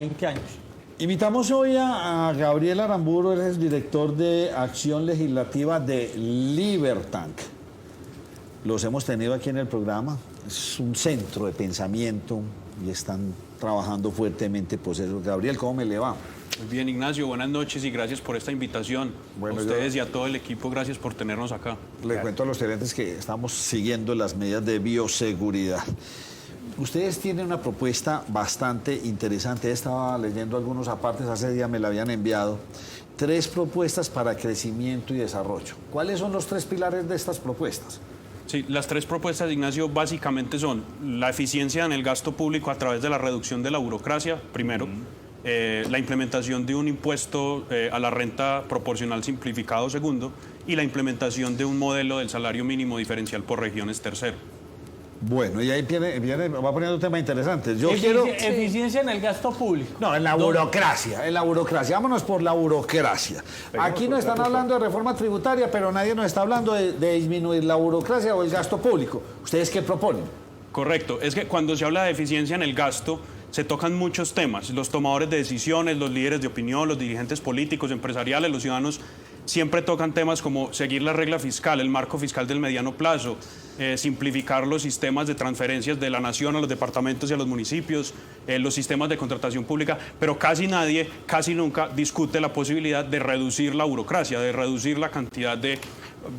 20 años. Invitamos hoy a Gabriel Aramburu, él es director de Acción Legislativa de Libertank. Los hemos tenido aquí en el programa, es un centro de pensamiento y están trabajando fuertemente por eso. Gabriel, ¿cómo me le va? Muy bien, Ignacio, buenas noches y gracias por esta invitación. Bueno, a ustedes y a todo el equipo, gracias por tenernos acá. Le cuento a los televidentes que estamos siguiendo las medidas de bioseguridad. Ustedes tienen una propuesta bastante interesante. Estaba leyendo algunos apartes, hace días me la habían enviado. 3 propuestas para crecimiento y desarrollo. ¿Cuáles son los 3 pilares de estas propuestas? Sí, las 3 propuestas, Ignacio, básicamente son la eficiencia en el gasto público a través de la reducción de la burocracia, primero, la implementación de un impuesto a la renta proporcional simplificado, segundo, y la implementación de un modelo del salario mínimo diferencial por regiones, tercero. Bueno, y ahí va poniendo un tema interesante. Yo Eficiencia en el gasto público. No, en la burocracia, Vámonos por la burocracia. Aquí nos están hablando de reforma tributaria, pero nadie nos está hablando de disminuir la burocracia o el gasto público. ¿Ustedes qué proponen? Correcto, es que cuando se habla de eficiencia en el gasto, se tocan muchos temas. Los tomadores de decisiones, los líderes de opinión, los dirigentes políticos, empresariales, los ciudadanos, siempre tocan temas como seguir la regla fiscal, el marco fiscal del mediano plazo, simplificar los sistemas de transferencias de la nación a los departamentos y a los municipios, los sistemas de contratación pública, pero casi nadie, casi nunca discute la posibilidad de reducir la burocracia, de reducir la cantidad de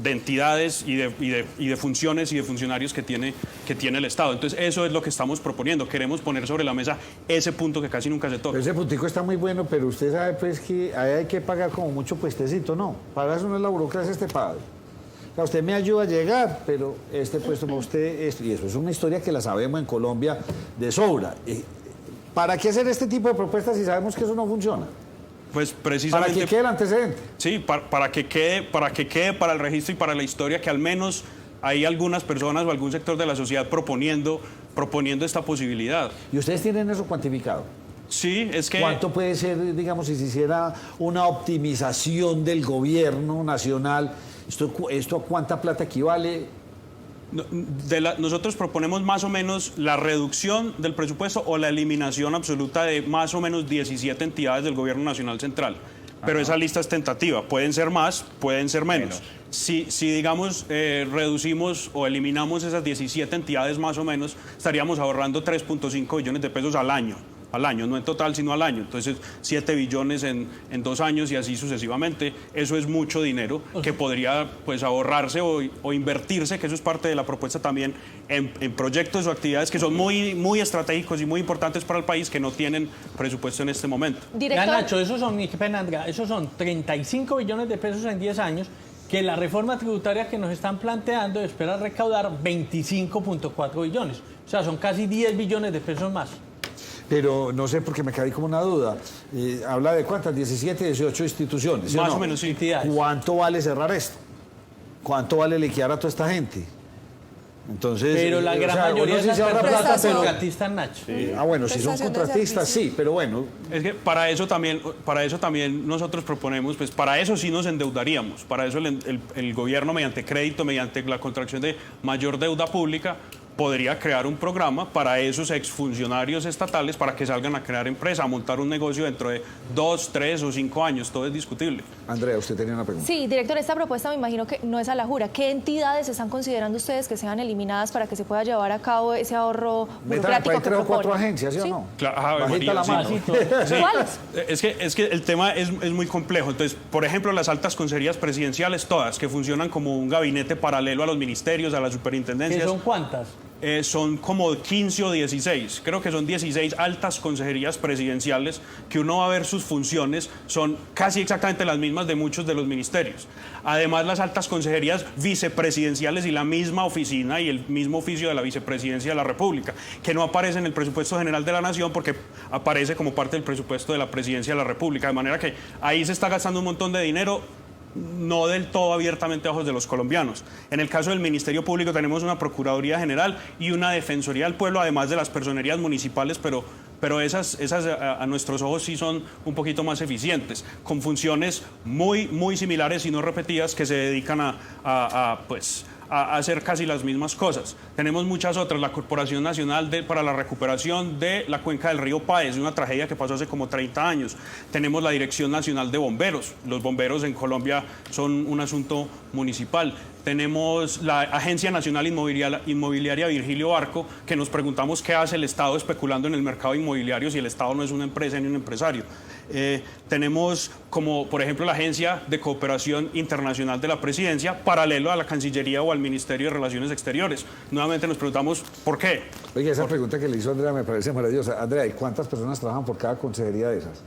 entidades y de funciones y de funcionarios que tiene el Estado. Entonces, eso es lo que estamos proponiendo. Queremos poner sobre la mesa ese punto que casi nunca se toca. Ese puntico está muy bueno, pero usted sabe pues que ahí hay que pagar como mucho puestecito, ¿no? Para eso no es la burocracia, pago. O sea, usted me ayuda a llegar, pero este puesto para usted, y eso es una historia que la sabemos en Colombia de sobra. ¿Para qué hacer este tipo de propuestas si sabemos que eso no funciona? Pues precisamente... Para que quede el antecedente. Sí, para que quede para el registro y para la historia que al menos hay algunas personas o algún sector de la sociedad proponiendo esta posibilidad. ¿Y ustedes tienen eso cuantificado? Sí, es que... ¿Cuánto puede ser, digamos, si se hiciera una optimización del gobierno nacional? ¿Esto a cuánta plata equivale? Nosotros proponemos más o menos la reducción del presupuesto o la eliminación absoluta de más o menos 17 entidades del gobierno nacional central. Pero esa lista es tentativa, pueden ser más, pueden ser menos. Si digamos, reducimos o eliminamos esas 17 entidades más o menos, estaríamos ahorrando 3.5 billones de pesos al año, no en total, sino al año. Entonces, 7 billones en 2 años y así sucesivamente. Eso es mucho dinero que podría pues ahorrarse o invertirse, que eso es parte de la propuesta también, en proyectos o actividades que son muy estratégicos y muy importantes para el país que no tienen presupuesto en este momento. Ya, Nacho, esos son 35 billones de pesos en 10 años que la reforma tributaria que nos están planteando espera recaudar 25.4 billones. O sea, son casi 10 billones de pesos más. Pero no sé, porque me caí como una duda. Habla de cuántas, 17, 18 instituciones. ¿sí Más o no? o menos, sí. ¿Cuánto vale cerrar esto? ¿Cuánto vale liquidar a toda esta gente? Entonces, pero la gran mayoría sí se ahorra plata, pero contratistas, Nacho. Sí. Bueno, si son contratistas, sí, pero bueno. Es que para eso también nosotros proponemos, pues para eso sí nos endeudaríamos. Para eso el gobierno, mediante crédito, mediante la contracción de mayor deuda pública, podría crear un programa para esos exfuncionarios estatales para que salgan a crear empresa, a montar un negocio dentro de 2, 3 o 5 años. Todo es discutible. Andrea, usted tenía una pregunta. Sí, director, esta propuesta me imagino que no es a la jura. ¿Qué entidades están considerando ustedes que sean eliminadas para que se pueda llevar a cabo ese ahorro burocrático que 3 o 4 proponen? agencias, ¿sí o no? Claro, Bajita la mano. sí. ¿Cuáles? Es que el tema es muy complejo. Entonces, por ejemplo, las altas consejerías presidenciales, todas, que funcionan como un gabinete paralelo a los ministerios, a las superintendencias. ¿Qué son cuántas? Son como 15 o 16, creo que son 16 altas consejerías presidenciales que uno va a ver sus funciones, son casi exactamente las mismas de muchos de los ministerios. Además, las altas consejerías vicepresidenciales y la misma oficina y el mismo oficio de la vicepresidencia de la República, que no aparece en el presupuesto general de la Nación porque aparece como parte del presupuesto de la presidencia de la República, de manera que ahí se está gastando un montón de dinero, no del todo abiertamente a ojos de los colombianos. En el caso del Ministerio Público tenemos una Procuraduría General y una Defensoría del Pueblo, además de las personerías municipales, pero esas a nuestros ojos sí son un poquito más eficientes, con funciones muy similares y no repetidas que se dedican a a hacer casi las mismas cosas. Tenemos muchas otras, la Corporación Nacional para la Recuperación de la Cuenca del Río Páez, una tragedia que pasó hace como 30 años. Tenemos la Dirección Nacional de Bomberos. Los bomberos en Colombia son un asunto municipal. Tenemos la Agencia Nacional Inmobiliaria Virgilio Barco, que nos preguntamos qué hace el Estado especulando en el mercado inmobiliario si el Estado no es una empresa ni un empresario. Tenemos como, por ejemplo, la Agencia de Cooperación Internacional de la Presidencia, paralelo a la Cancillería o al Ministerio de Relaciones Exteriores. Nuevamente nos preguntamos ¿por qué? Oye, esa pregunta que le hizo Andrea me parece maravillosa. Andrea, ¿y cuántas personas trabajan por cada consejería de esas?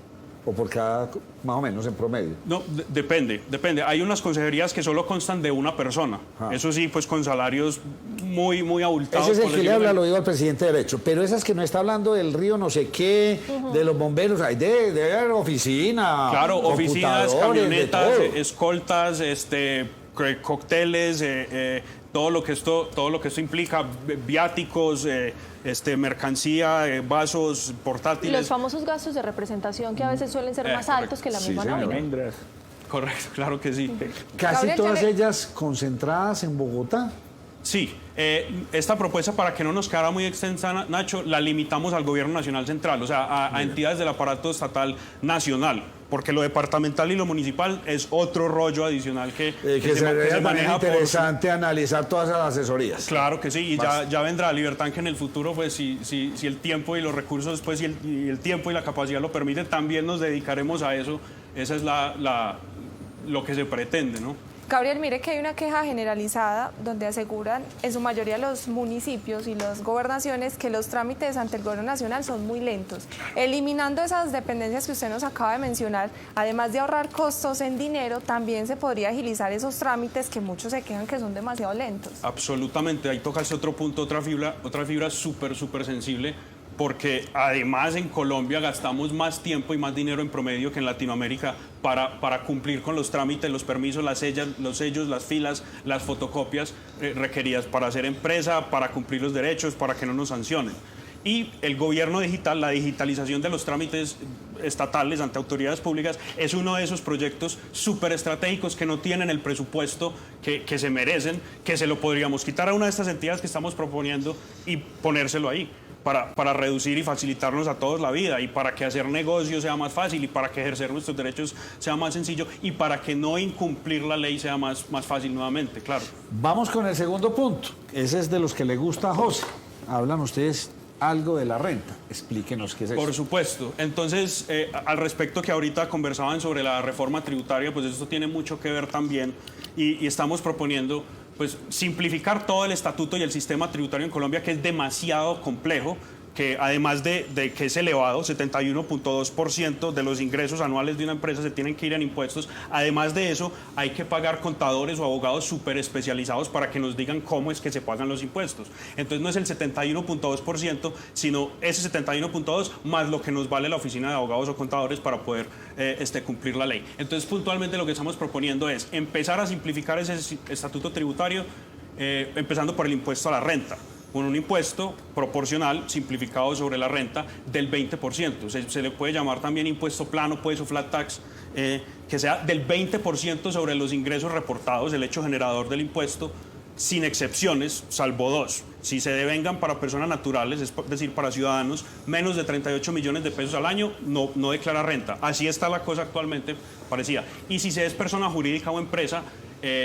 ¿O por cada, más o menos, en promedio? No, depende. Hay unas consejerías que solo constan de una persona. Eso sí, pues con salarios muy abultados. Ese es el que le habla, lo digo al presidente de Derecho. Pero esas que no está hablando del río no sé qué, de los bomberos, hay de oficina. Claro, oficinas, camionetas, escoltas, cócteles, todo lo que esto implica, viáticos, mercancía, vasos, portátiles. Los famosos gastos de representación que a veces suelen ser más altos que la misma nómina. Correcto, claro que sí. Casi Gabriel, todas ellas concentradas en Bogotá. Sí, esta propuesta, para que no nos quedara muy extensa, Nacho, la limitamos al gobierno nacional central, o sea, a entidades del aparato estatal nacional, porque lo departamental y lo municipal es otro rollo adicional que se maneja interesante analizar todas las asesorías. Claro que sí, y ya vendrá Libertad, que en el futuro, pues si el tiempo y los recursos, pues y el tiempo y la capacidad lo permiten, también nos dedicaremos a eso. Esa es lo que se pretende, ¿no? Gabriel, mire que hay una queja generalizada donde aseguran en su mayoría los municipios y las gobernaciones que los trámites ante el gobierno nacional son muy lentos. Eliminando esas dependencias que usted nos acaba de mencionar, además de ahorrar costos en dinero, también se podría agilizar esos trámites que muchos se quejan que son demasiado lentos. Absolutamente, ahí tocas otro punto, otra fibra súper sensible, porque además en Colombia gastamos más tiempo y más dinero en promedio que en Latinoamérica para cumplir con los trámites, los permisos, los sellos, las filas, las fotocopias requeridas para hacer empresa, para cumplir los derechos, para que no nos sancionen. Y el gobierno digital, la digitalización de los trámites estatales ante autoridades públicas es uno de esos proyectos súper estratégicos que no tienen el presupuesto que se merecen, que se lo podríamos quitar a una de estas entidades que estamos proponiendo y ponérselo ahí. Para reducir y facilitarnos a todos la vida, y para que hacer negocios sea más fácil, y para que ejercer nuestros derechos sea más sencillo, y para que no incumplir la ley sea más fácil nuevamente, claro. Vamos con el segundo punto. Ese es de los que le gusta a José. Hablan ustedes algo de la renta. Explíquenos qué es eso. Por supuesto. Entonces, al respecto que ahorita conversaban sobre la reforma tributaria, pues esto tiene mucho que ver también, y estamos proponiendo pues simplificar todo el estatuto y el sistema tributario en Colombia, que es demasiado complejo, que además de que es elevado, 71.2% de los ingresos anuales de una empresa se tienen que ir en impuestos. Además de eso, hay que pagar contadores o abogados súper especializados para que nos digan cómo es que se pagan los impuestos. Entonces no es el 71.2%, sino ese 71.2% más lo que nos vale la oficina de abogados o contadores para poder cumplir la ley. Entonces, puntualmente lo que estamos proponiendo es empezar a simplificar ese estatuto tributario, empezando por el impuesto a la renta, con un impuesto proporcional simplificado sobre la renta del 20%. Se le puede llamar también impuesto plano, pues, o flat tax, que sea del 20% sobre los ingresos reportados, el hecho generador del impuesto, sin excepciones, salvo dos. Si se devengan para personas naturales, es decir, para ciudadanos, menos de 38 millones de pesos al año, no declara renta. Así está la cosa actualmente, parecida. Y si se es persona jurídica o empresa,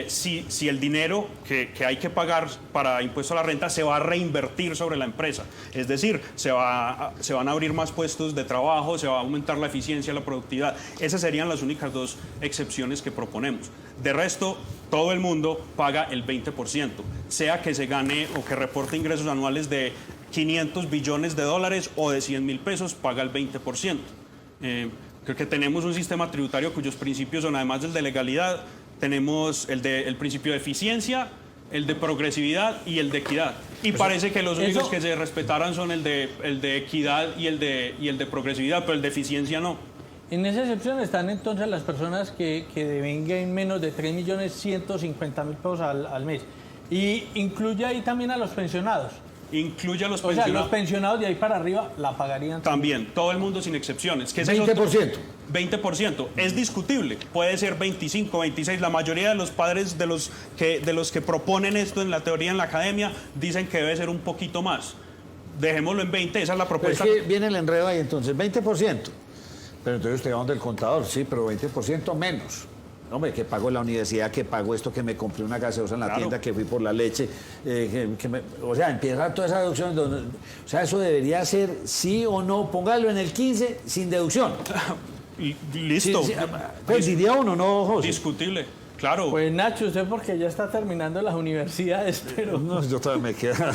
si el dinero que hay que pagar para impuesto a la renta se va a reinvertir sobre la empresa. Es decir, se van a abrir más puestos de trabajo, se va a aumentar la eficiencia, la productividad. Esas serían las únicas dos excepciones que proponemos. De resto, todo el mundo paga el 20%, sea que se gane o que reporte ingresos anuales de 500 billones de dólares o de 100 mil pesos, paga el 20%. Creo que tenemos un sistema tributario cuyos principios son, además del de legalidad, tenemos el principio de eficiencia, el de progresividad y el de equidad. Y parece que los únicos que se respetaran son el de equidad y el de progresividad, pero el de eficiencia no. En esa excepción están entonces las personas que devenguen menos de 3.150.000 pesos al mes. Y incluye ahí también a los pensionados. Incluye a los O sea, los pensionados. pensionados de ahí para arriba la pagarían. También, todo el mundo sin excepciones. Que ese es 20%. 20%. Es discutible. Puede ser 25, 26. La mayoría de los padres de los que proponen esto en la teoría, en la academia, dicen que debe ser un poquito más. Dejémoslo en 20, esa es la Pero es propuesta. que viene el enredo ahí, entonces, 20%. Pero entonces usted va donde el contador, sí, pero 20% menos. Hombre, que pago la universidad, que pago esto, que me compré una gaseosa en la Claro. tienda, que fui por la leche, o sea, empieza toda esa deducción. O sea, eso debería ser sí o no, póngalo en el 15 sin deducción. Listo. Sí, sí, pues diría uno, no, José. Discutible. Claro. Pues Nacho, usted porque ya está terminando las universidades, pero... No, yo todavía me queda.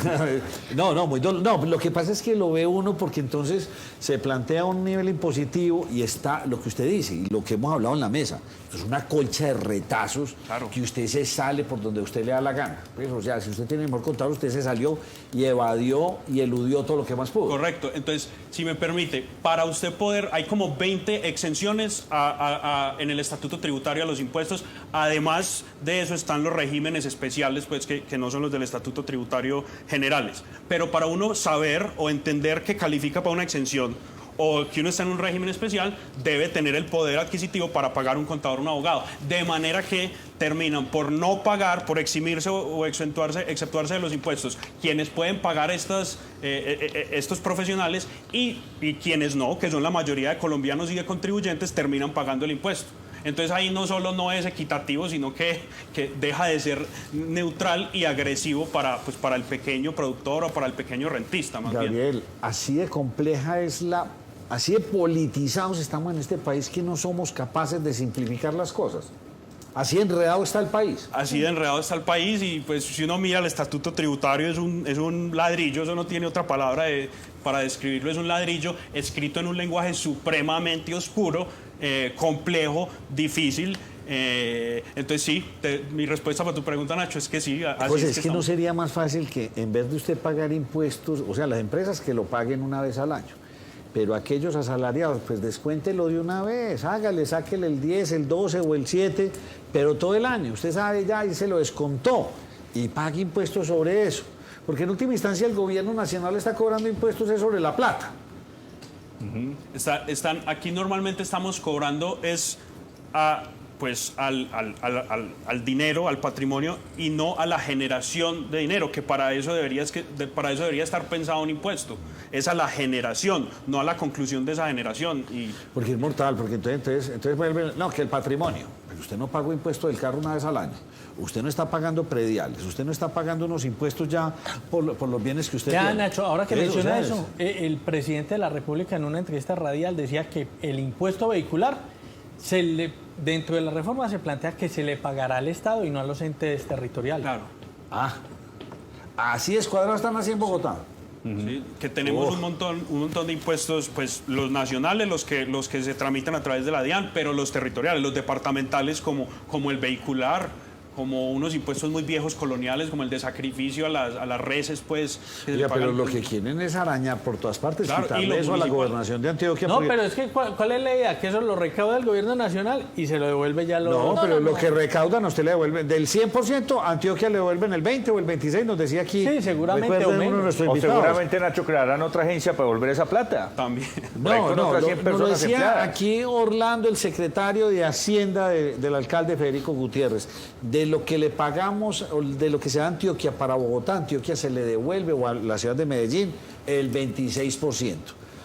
No, lo que pasa es que lo ve uno porque entonces se plantea un nivel impositivo y está lo que usted dice y lo que hemos hablado en la mesa. Es una colcha de retazos Claro. que usted se sale por donde usted le da la gana. Pues, o sea, si usted tiene mejor contador, usted se salió y evadió y eludió todo lo que más pudo. Correcto. Entonces, si me permite, para usted poder, hay como 20 exenciones en el estatuto tributario a los impuestos. Además de eso están los regímenes especiales, pues que no son los del estatuto tributario generales. Pero para uno saber o entender que califica para una exención o que uno está en un régimen especial, debe tener el poder adquisitivo para pagar un contador o un abogado. De manera que terminan por no pagar, por eximirse o exceptuarse de los impuestos, quienes pueden pagar estos profesionales y quienes no, que son la mayoría de colombianos y de contribuyentes, terminan pagando el impuesto. Entonces ahí no solo no es equitativo, sino que deja de ser neutral y agresivo para el pequeño productor o para el pequeño rentista, más bien. Gabriel, así de compleja es así de politizados estamos en este país que no somos capaces de simplificar las cosas. Así enredado está el país. Así de enredado está el país y pues si uno mira el estatuto tributario es un ladrillo, eso no tiene otra palabra para describirlo, es un ladrillo escrito en un lenguaje supremamente oscuro, complejo, difícil. Entonces sí, mi respuesta para tu pregunta, Nacho, es que sí. Así Pues es que no estamos. sería más fácil que en vez de usted pagar impuestos, o sea, las empresas que lo paguen una vez al año, pero aquellos asalariados, pues descuéntelo de una vez, sáquele el 10, el 12 o el 7, pero todo el año, usted sabe ya y se lo descontó y pague impuestos sobre eso, porque en última instancia el gobierno nacional está cobrando impuestos es sobre la plata. Aquí normalmente estamos cobrando al dinero, al patrimonio y no a la generación de dinero, que para eso debería estar pensado un impuesto. Es a la generación, no a la conclusión de esa generación. Porque es mortal, porque entonces vuelve, no, que el patrimonio, pero usted no pagó impuesto del carro una vez al año, usted no está pagando prediales, usted no está pagando unos impuestos ya por los bienes que usted Ya, tiene. Nacho, ahora que Eso, menciona ¿sabes? eso, el presidente de la República en una entrevista radial decía que el impuesto vehicular dentro de la reforma se plantea que se le pagará al Estado y no a los entes territoriales. Claro. Así escuadrados están así en Bogotá. ¿Sí? Que tenemos un montón de impuestos, pues los nacionales, los que se tramitan a través de la DIAN, pero los territoriales, los departamentales como el vehicular, como unos impuestos muy viejos coloniales, como el de sacrificio a las reses, pues. Que se Oiga, pero pagan. lo que quieren es arañar por todas partes, Claro, y quitarle lo eso a la municipal. gobernación de Antioquia. No, porque- pero es que ¿cuál es la idea? Que eso lo recauda el gobierno nacional y se lo devuelve ya a los... No, pero lo que recaudan usted le devuelven del 100%, Antioquia le devuelven el 20 o el 26, nos decía aquí. Sí, seguramente, Recuerden o menos. uno de nuestros O invitados. seguramente, Nacho, crearán otra agencia para devolver esa plata. También. Por ahí con otras 100 nos lo personas decía empleadas. aquí Orlando, el secretario de Hacienda del alcalde Federico Gutiérrez, de lo que le pagamos, o de lo que se da a Antioquia para Bogotá, Antioquia se le devuelve, o a la ciudad de Medellín, el 26%.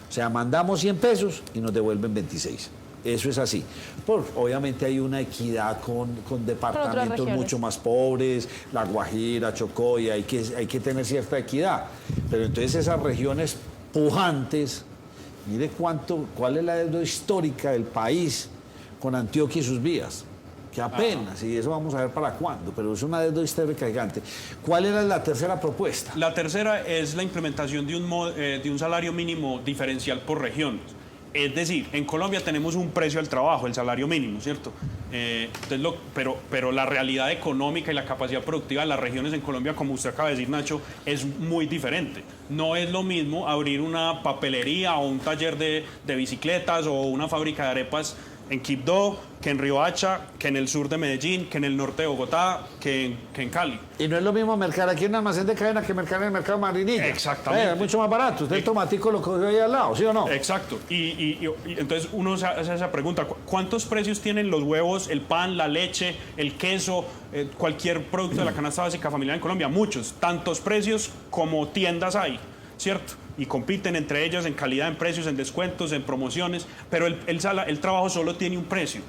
O sea, mandamos 100 pesos y nos devuelven 26. Eso es así. Obviamente hay una equidad con departamentos regiones. mucho más pobres, La Guajira, Chocó, y hay que tener cierta equidad. Pero entonces esas regiones pujantes, mire cuál es la deuda histórica del país con Antioquia y sus vías. Que apenas, y eso vamos a ver para cuándo, pero es una deuda histórica gigante. ¿Cuál era la tercera propuesta? La tercera es la implementación de un salario mínimo diferencial por regiones. Es decir, en Colombia tenemos un precio al trabajo, el salario mínimo, ¿cierto? Pero la realidad económica y la capacidad productiva de las regiones en Colombia, como usted acaba de decir, Nacho, es muy diferente. No es lo mismo abrir una papelería o un taller de bicicletas o una fábrica de arepas en Quibdó, que en Riohacha, que en el sur de Medellín, que en el norte de Bogotá, que en Cali. Y no es lo mismo mercar aquí en un almacén de cadena que mercar en el mercado Marinilla. Exactamente. Es mucho más barato. Usted el tomatico lo cogió ahí al lado, ¿sí o no? Exacto. Y entonces uno se hace esa pregunta, ¿cuántos precios tienen los huevos, el pan, la leche, el queso, cualquier producto de la canasta básica familiar en Colombia? Muchos. Tantos precios como tiendas hay, ¿cierto? Y compiten entre ellas en calidad, en precios, en descuentos, en promociones, pero el trabajo solo tiene un precio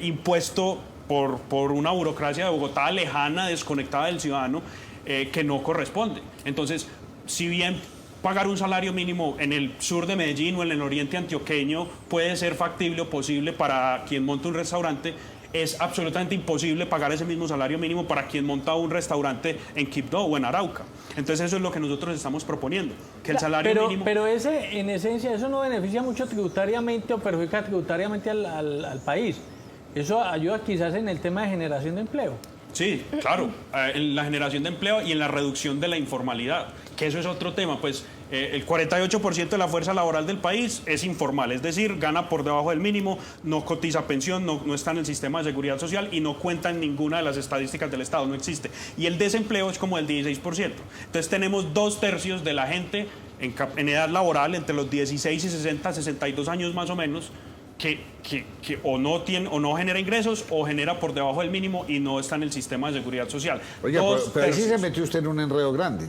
impuesto por una burocracia de Bogotá lejana, desconectada del ciudadano, que no corresponde. Entonces, si bien pagar un salario mínimo en el sur de Medellín o en el oriente antioqueño puede ser factible o posible para quien monta un restaurante, es absolutamente imposible pagar ese mismo salario mínimo para quien monta un restaurante en Quibdó o en Arauca. Entonces eso es lo que nosotros estamos proponiendo, que el salario mínimo... Pero en esencia, eso no beneficia mucho tributariamente o perjudica tributariamente al país. Eso ayuda quizás en el tema de generación de empleo. Sí, claro, en la generación de empleo y en la reducción de la informalidad, que eso es otro tema, pues el 48% de la fuerza laboral del país es informal, es decir, gana por debajo del mínimo, no cotiza pensión, no está en el sistema de seguridad social y no cuenta en ninguna de las estadísticas del Estado, no existe. Y el desempleo es como el 16%. Entonces tenemos 2/3 de la gente en edad laboral, entre los 16 y 62 años más o menos, que o no genera ingresos o genera por debajo del mínimo y no está en el sistema de seguridad social. Oiga, pero ahí sí se metió usted en un enredo grande.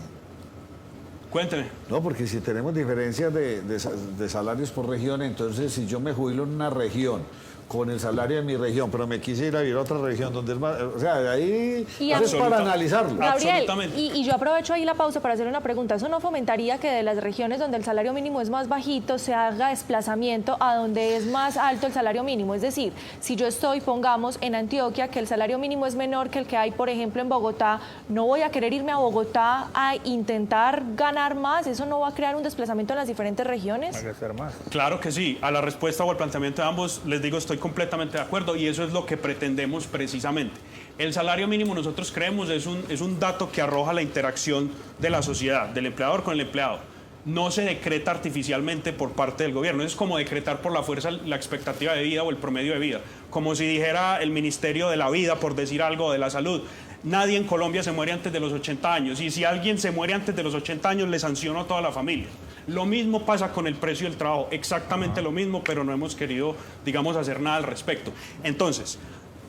Cuénteme. No, porque si tenemos diferencias de salarios por región, entonces si yo me jubilo en una región con el salario de mi región, pero me quise ir a vivir a otra región donde es más... O sea, de ahí es para analizarlo. Gabriel, y yo aprovecho ahí la pausa para hacerle una pregunta. ¿Eso no fomentaría que de las regiones donde el salario mínimo es más bajito se haga desplazamiento a donde es más alto el salario mínimo? Es decir, si yo estoy, pongamos, en Antioquia, que el salario mínimo es menor que el que hay, por ejemplo, en Bogotá, ¿no voy a querer irme a Bogotá a intentar ganar más? ¿Eso no va a crear un desplazamiento en las diferentes regiones? Hay que hacer más. Claro que sí. A la respuesta o al planteamiento de ambos, les digo, estoy completamente de acuerdo y eso es lo que pretendemos precisamente. El salario mínimo, nosotros creemos, es un dato que arroja la interacción de la sociedad, del empleador con el empleado. No se decreta artificialmente por parte del gobierno. Es como decretar por la fuerza la expectativa de vida o el promedio de vida. Como si dijera el Ministerio de la Vida, por decir algo, de la salud. Nadie en Colombia se muere antes de los 80 años y si alguien se muere antes de los 80 años le sanciono a toda la familia. Lo mismo pasa con el precio del trabajo, exactamente lo mismo, pero no hemos querido, digamos, hacer nada al respecto. Entonces,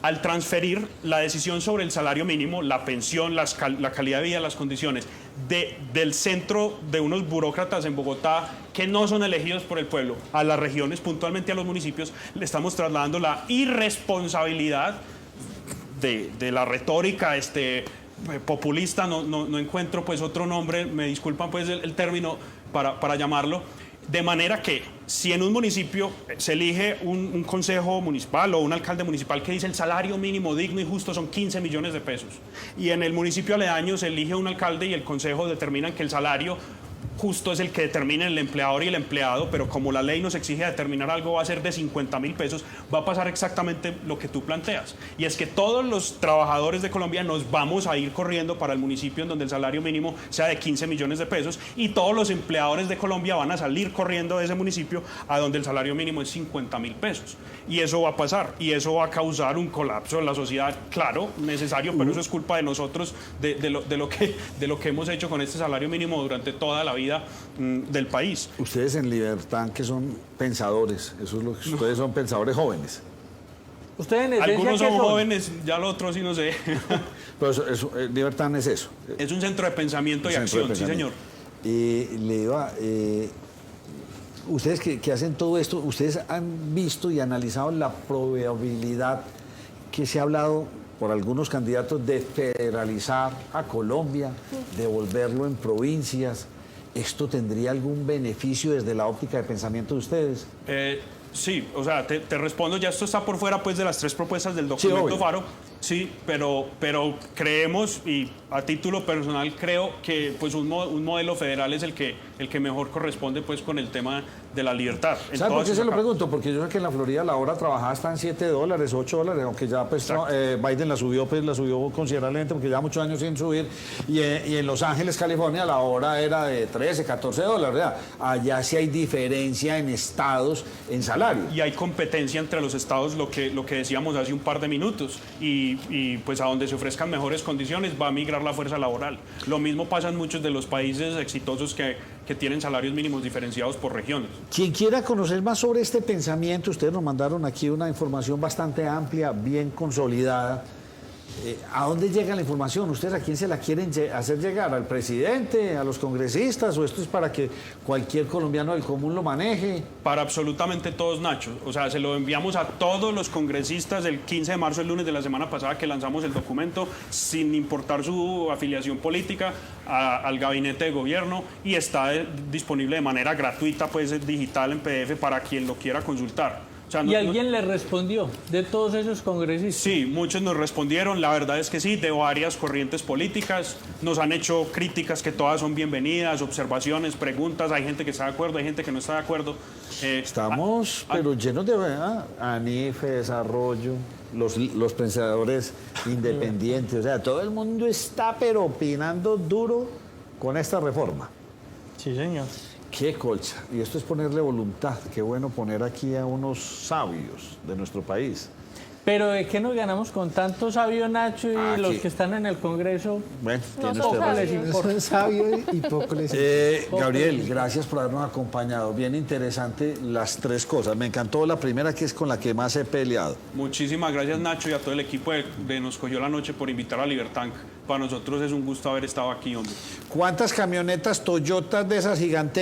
al transferir la decisión sobre el salario mínimo, la pensión, la calidad de vida, las condiciones del centro de unos burócratas en Bogotá que no son elegidos por el pueblo, a las regiones, puntualmente a los municipios, le estamos trasladando la irresponsabilidad de la retórica populista, no encuentro pues otro nombre, me disculpan pues el término para llamarlo, de manera que si en un municipio se elige un consejo municipal o un alcalde municipal que dice el salario mínimo digno y justo son 15 millones de pesos y en el municipio aledaño se elige un alcalde y el consejo determinan que el salario justo es el que determina el empleador y el empleado, pero como la ley nos exige determinar algo va a ser de 50.000 pesos, va a pasar exactamente lo que tú planteas. Y es que todos los trabajadores de Colombia nos vamos a ir corriendo para el municipio en donde el salario mínimo sea de 15 millones de pesos y todos los empleadores de Colombia van a salir corriendo de ese municipio a donde el salario mínimo es 50.000 pesos. Y eso va a pasar y eso va a causar un colapso en la sociedad, claro, necesario, pero eso es culpa de nosotros, de lo que hemos hecho con este salario mínimo durante toda la vida del país. Ustedes en Libertad, que son pensadores, eso es lo que ustedes son pensadores jóvenes. Ustedes en esencia, algunos ¿qué son son? jóvenes, ya lo otro sí no sé. Pero Libertad es eso. Es un centro de pensamiento y Centro de acción, sí señor. Ustedes que hacen todo esto, ¿ustedes han visto y analizado la probabilidad que se ha hablado por algunos candidatos de federalizar a Colombia, de volverlo en provincias? ¿Esto tendría algún beneficio desde la óptica de pensamiento de ustedes? Sí, o sea, te respondo, ya esto está por fuera pues de las 3 propuestas del documento obvio. Faro. Sí, pero creemos, y a título personal creo que pues un modelo federal es el que mejor corresponde pues con el tema de la libertad. ¿Sabe por qué se lo pregunto? Porque yo sé que en la Florida la hora trabajada está en $7, $8, aunque ya pues, Biden la subió considerablemente porque ya muchos años sin subir. Y en Los Ángeles, California, la hora era de $13, $14, ¿verdad? Allá sí hay diferencia en estados en salario. Y hay competencia entre los estados, lo que decíamos hace un par de minutos. Y pues a donde se ofrezcan mejores condiciones va a migrar la fuerza laboral. Lo mismo pasa en muchos de los países exitosos que tienen salarios mínimos diferenciados por regiones. Quien quiera conocer más sobre este pensamiento, ustedes nos mandaron aquí una información bastante amplia, bien consolidada. ¿A dónde llega la información? ¿Ustedes a quién se la quieren hacer llegar? ¿Al presidente? ¿A los congresistas? ¿O esto es para que cualquier colombiano del común lo maneje? Para absolutamente todos, Nacho. O sea, se lo enviamos a todos los congresistas el 15 de marzo, el lunes de la semana pasada que lanzamos el documento, sin importar su afiliación política, al gabinete de gobierno, y está disponible de manera gratuita, pues digital en PDF para quien lo quiera consultar. O sea, ¿Y alguien le respondió de todos esos congresistas? Sí, muchos nos respondieron, la verdad es que sí, de varias corrientes políticas, nos han hecho críticas que todas son bienvenidas, observaciones, preguntas, hay gente que está de acuerdo, hay gente que no está de acuerdo. Estamos, pero llenos de ANIFE, desarrollo, los pensadores independientes, o sea, todo el mundo está pero opinando duro con esta reforma. Sí, señor. Qué colcha. Y esto es ponerle voluntad. Qué bueno poner aquí a unos sabios de nuestro país. Pero ¿de qué nos ganamos con tanto sabio, Nacho, y los que están en el Congreso? Bueno, tiene Poco usted les razón. importa. Son sabios y poco les importa. Gabriel, gracias por habernos acompañado. Bien interesante las tres cosas. Me encantó la primera, que es con la que más he peleado. Muchísimas gracias, Nacho, y a todo el equipo de Nos Cogió la Noche por invitar a Libertank. Para nosotros es un gusto haber estado aquí, hombre. ¿Cuántas camionetas Toyotas de esas gigantes